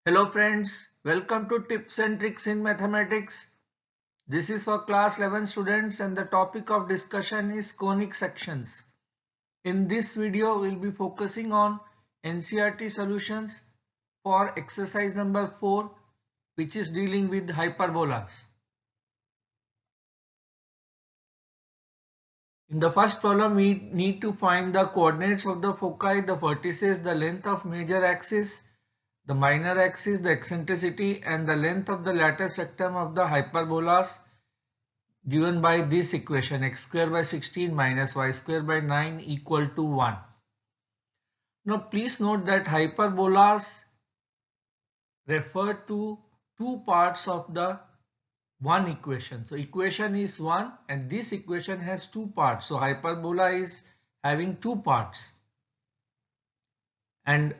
Hello friends, welcome to Tips and Tricks in Mathematics. This is for class 11 students and the topic of discussion is conic sections. In this video, we'll be focusing on NCERT solutions for exercise number 4, which is dealing with hyperbolas. In the first problem, we need to find the coordinates of the foci, the vertices, the length of major axis, the minor axis, the eccentricity, and the length of the latus rectum of the hyperbolas given by this equation x square by 16 minus y square by 9 equal to 1. Now please note that hyperbolas refer to two parts of the one equation. So equation is one and this equation has two parts. So hyperbola is having two parts. And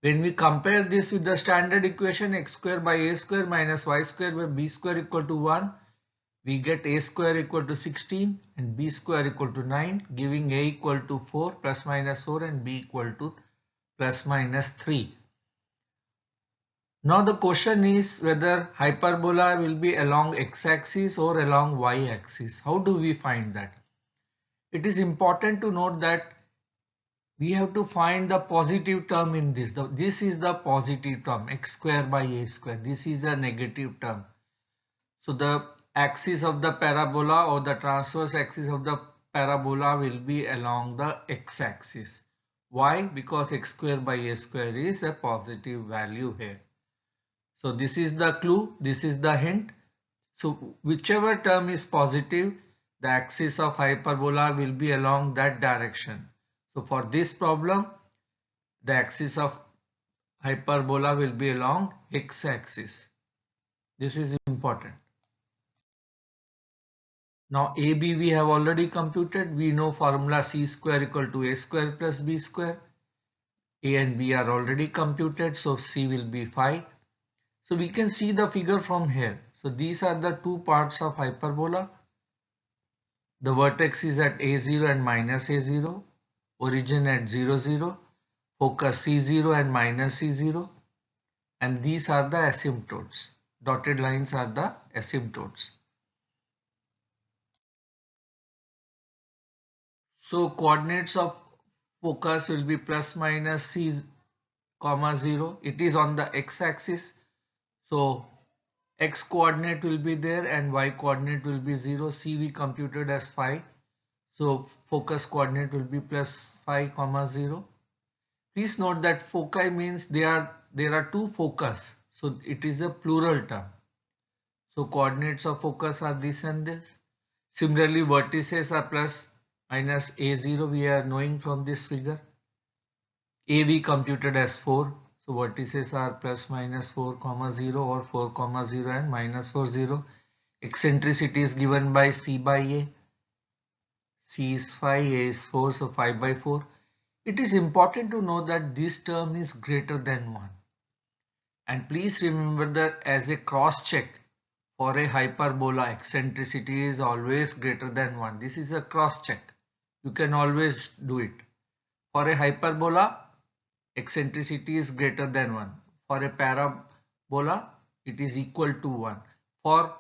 when we compare this with the standard equation x square by a square minus y square by b square equal to 1, we get a square equal to 16 and b square equal to 9, giving a equal to 4 plus minus 4 and b equal to plus minus 3. Now the question is whether hyperbola will be along x-axis or along y-axis. How do we find that? It is important to note that we have to find the positive term in this. This is the positive term, x square by a square. This is a negative term. So the axis of the parabola or the transverse axis of the parabola will be along the x-axis. Why? Because x square by a square is a positive value here. So this is the clue, this is the hint. So whichever term is positive, the axis of hyperbola will be along that direction. So for this problem, the axis of hyperbola will be along x-axis. This is important. Now AB we have already computed. We know formula C square equal to A square plus B square. A and B are already computed, so C will be 5. So we can see the figure from here. So these are the two parts of hyperbola. The vertex is at A0 and minus A0. Origin at 0, 0. Focus C0 and minus C0. And these are the asymptotes. Dotted lines are the asymptotes. So coordinates of focus will be plus minus C comma 0. It is on the x-axis. So x coordinate will be there and y coordinate will be 0. C we computed as 5. So focus coordinate will be plus 5 comma 0. Please note that foci means there are two focus. So it is a plural term. So coordinates of focus are this and this. Similarly, vertices are plus minus A0 we are knowing from this figure. A we computed as 4. So vertices are plus minus 4 comma 0 or 4 comma 0 and minus 4 0. Eccentricity is given by C by A. C is 5, A is 4, so 5 by 4. It is important to know that this term is greater than 1. And please remember that as a cross check for a hyperbola, eccentricity is always greater than 1. This is a cross check. You can always do it. For a hyperbola, eccentricity is greater than 1. For a parabola, it is equal to 1. For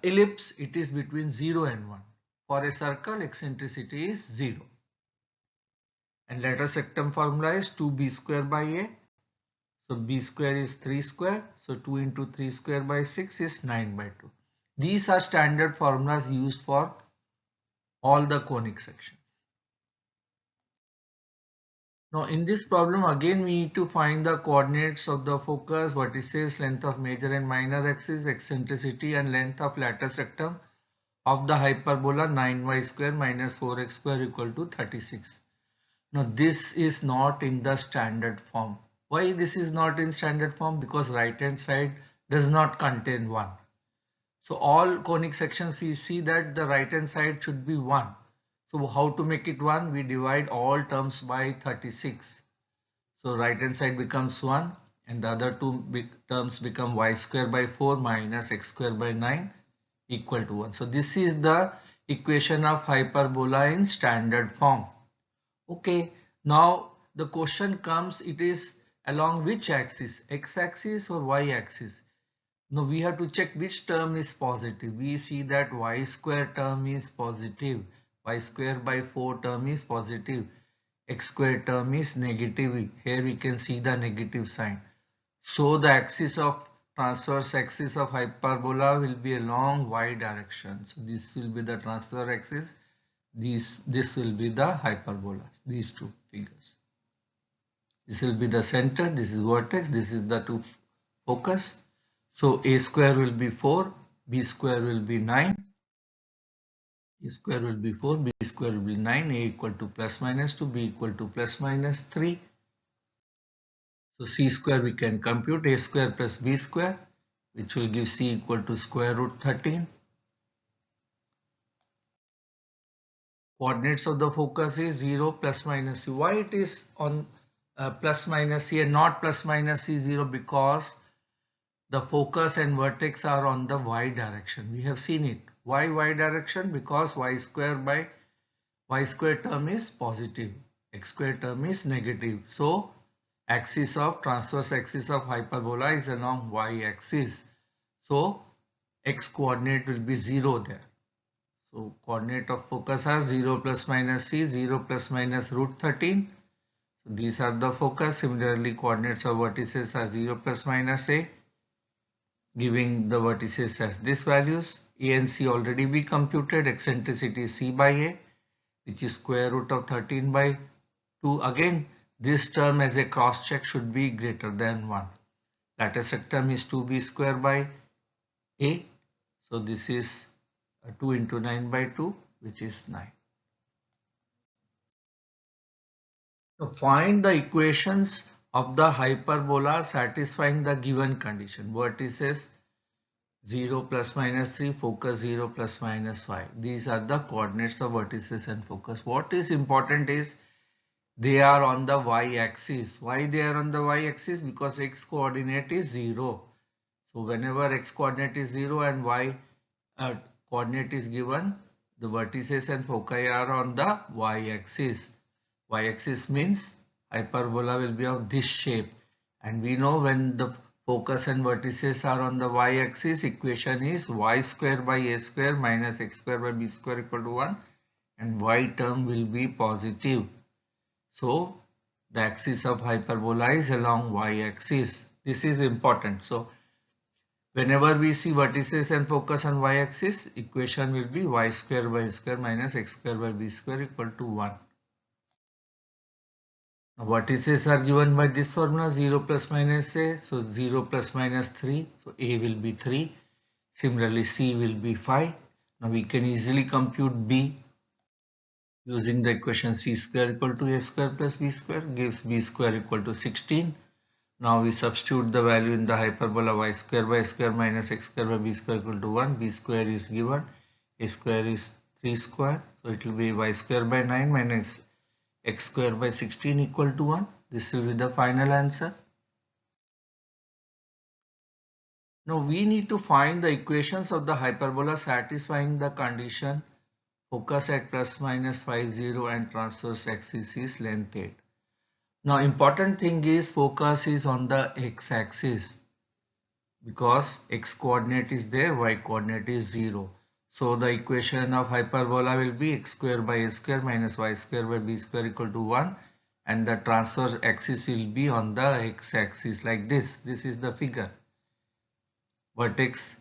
ellipse, it is between 0 and 1. For a circle, eccentricity is 0. And latus rectum formula is 2b square by a. So b square is 3 square. So 2 into 3 square by 6 is 9 by 2. These are standard formulas used for all the conic sections. Now in this problem again we need to find the coordinates of the focus, vertices, length of major and minor axis, eccentricity and length of latus rectum of the hyperbola 9y square minus 4x square equal to 36. Now this is not in the standard form. Why this is not in standard form? Because right hand side does not contain 1. So all conic sections we see that the right hand side should be 1. So how to make it 1? We divide all terms by 36. So right hand side becomes 1 and the other two terms become y square by 4 minus x square by 9 equal to 1. So this is the equation of hyperbola in standard form. Okay, now the question comes, it is along which axis, x-axis or y-axis? Now we have to check which term is positive. We see that y square term is positive, y square by 4 term is positive, x square term is negative. Here we can see the negative sign. So the axis of transverse axis of hyperbola will be along y direction. So this will be the transverse axis. This will be the hyperbolas. These two figures. This will be the center. This is vertex. This is the two focus. So a square will be 4. B square will be 9. A square will be 4. B square will be 9. A equal to plus minus 2. B equal to plus minus 3. So c square we can compute a square plus b square, which will give c equal to square root 13. Coordinates of the focus is 0 plus minus c. Why it is on plus minus c and not plus minus c 0? Because the focus and vertex are on the y direction. We have seen it. Why y direction? Because y square term is positive, x square term is negative. So axis of transverse axis of hyperbola is along y axis. So x coordinate will be 0 there. So coordinate of focus are 0 plus minus c, 0 plus minus root 13. So these are the focus. Similarly, coordinates of vertices are 0 plus minus a, giving the vertices as these values. A and c already be computed. Eccentricity is c by a, which is square root of 13 by 2. Again, this term as a cross check should be greater than 1. Latus rectum is 2b square by a. So this is 2 into 9 by 2, which is 9. Now find the equations of the hyperbola satisfying the given condition. Vertices 0 plus minus 3, focus 0 plus minus 5. These are the coordinates of vertices and focus. What is important is they are on the y-axis. Why they are on the y-axis? Because x coordinate is 0. So whenever x coordinate is 0 and y coordinate is given, the vertices and foci are on the y-axis. Y-axis means hyperbola will be of this shape. And we know when the focus and vertices are on the y-axis, equation is y square by a square minus x square by b square equal to 1. And y term will be positive. So the axis of hyperbola is along y-axis. This is important. So whenever we see vertices and focus on y-axis, equation will be y square by a square minus x square by b square equal to 1. Now vertices are given by this formula 0 plus minus a. So 0 plus minus 3. So a will be 3. Similarly c will be 5. Now we can easily compute b. Using the equation c square equal to a square plus b square gives b square equal to 16. Now we substitute the value in the hyperbola y square by square minus x square by b square equal to 1. B square is given. A square is 3 square. So it will be y square by 9 minus x square by 16 equal to 1. This will be the final answer. Now we need to find the equations of the hyperbola satisfying the condition focus at plus minus 5, 0 and transverse axis is length 8. Now important thing is focus is on the x-axis because x coordinate is there, y coordinate is 0. So the equation of hyperbola will be x square by a square minus y square by b square equal to 1 and the transverse axis will be on the x-axis like this. This is the figure. Vertex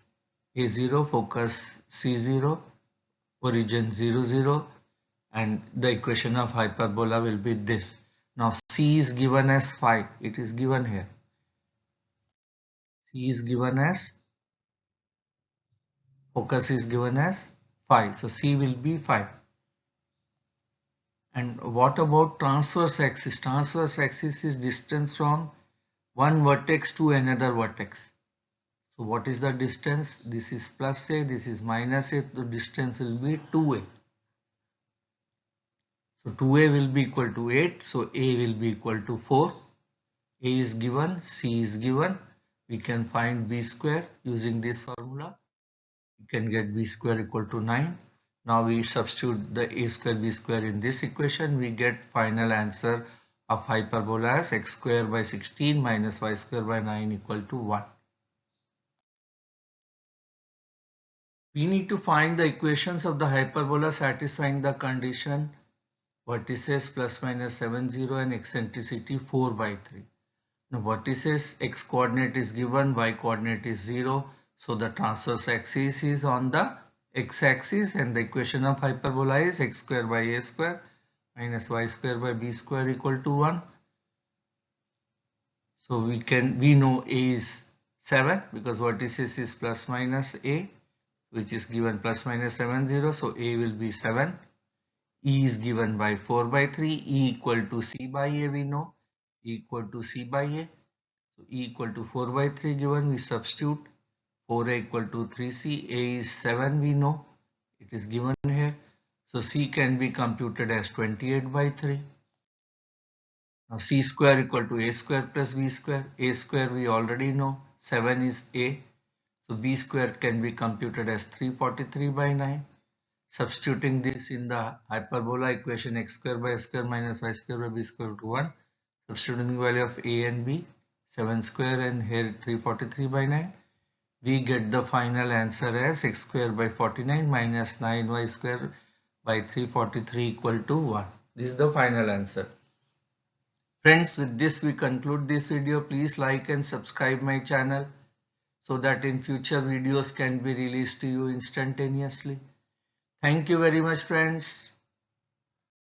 a0, focus c0, origin 0, 0 and the equation of hyperbola will be this. Now c is given as 5. It is given here. C is given as, focus is given as 5. So c will be 5. And what about transverse axis? Transverse axis is distance from one vertex to another vertex. So what is the distance? This is plus a, this is minus a. The distance will be 2a. So 2a will be equal to 8. So a will be equal to 4. A is given, c is given. We can find b square using this formula. We can get b square equal to 9. Now we substitute the a square b square in this equation. We get final answer of hyperbola as x square by 16 minus y square by 9 equal to 1. We need to find the equations of the hyperbola satisfying the condition vertices plus minus 70 and eccentricity 4 by 3. Now vertices x coordinate is given, y coordinate is 0. So the transverse axis is on the x axis and the equation of hyperbola is x square by a square minus y square by b square equal to 1. So we know a is 7 because vertices is plus minus a, which is given plus minus 70. So a will be 7. E is given by 4 by 3. E equal to c by a, we know. E equal to c by a. So E equal to 4 by 3 given, we substitute 4a equal to 3c. A is 7, we know. It is given here. So c can be computed as 28 by 3. Now c square equal to a square plus b square. A square we already know. 7 is a. So b square can be computed as 343 by 9. Substituting this in the hyperbola equation x square by s square minus y square by b square to 1. Substituting the value of a and b, 7 square and here 343 by 9. We get the final answer as x square by 49 minus 9y square by 343 equal to 1. This is the final answer. Friends, with this we conclude this video. Please like and subscribe my channel so that in future videos can be released to you instantaneously. Thank you very much, friends.